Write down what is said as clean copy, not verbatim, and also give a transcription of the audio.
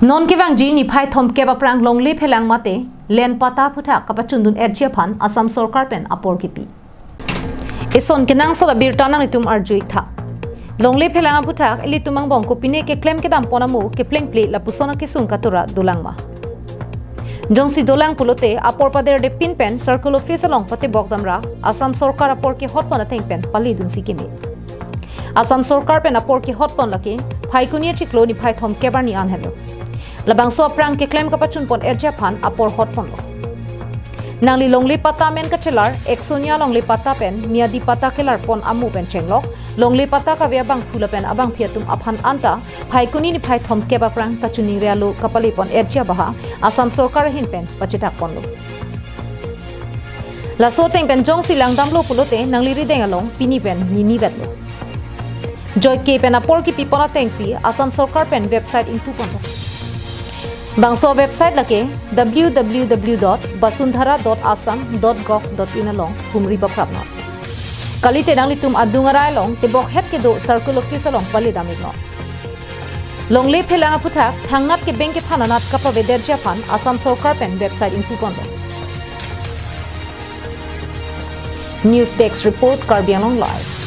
Non kivang ji ni phai thom ke baprang longli phelang mate len pata phutha kapachundun edje phan Assam Sarkar pen apor kipi ison kenang sola birtanang itum arjuik tha longli phelang phutha eli tumang bong ko pine ke claim ke dam ponamu ke pleng ple la pusona ke sung katura dulangma jongsi dolang pulote apor pader de pin pen circle office along pate bogdamra Assam Sarkar apor ke hot pona theng pen pali dun sikimi Assam Sarkar pen apor ke hot pon laki phai kunia chiklo ni phai thom ke bar ni an helo labang so prang ke claim kapachun pon erja phan apor hot pon lo nangli longli pata men ka chelar eksonia longli pata pen miadi pata kelar pon amu pen chenglok longli pata ka bia bang phula pen abang phiatum aphan anta phai kuni ni phai thom ke ba prang kachuni rialu kapali pon erja baha Assam Sarkar hin pen pachita pon lo la so teng pen jong silang damlo pulote nangli ri deng along pini pen ni bet lo joy ke pen apor ki pipona tengsi Assam Sarkar pen website inpu pon lo Bangso website lake www.basundhara.assam.gov.in along humri baprapno kalite dang litum adungarai long tebok het ke do circle office along pali damigno longle phelanga phutha thangnat ke bank ke phananat kapa veder japan Assam Sarkar pen website info kondo News Desk report Karbi Anong live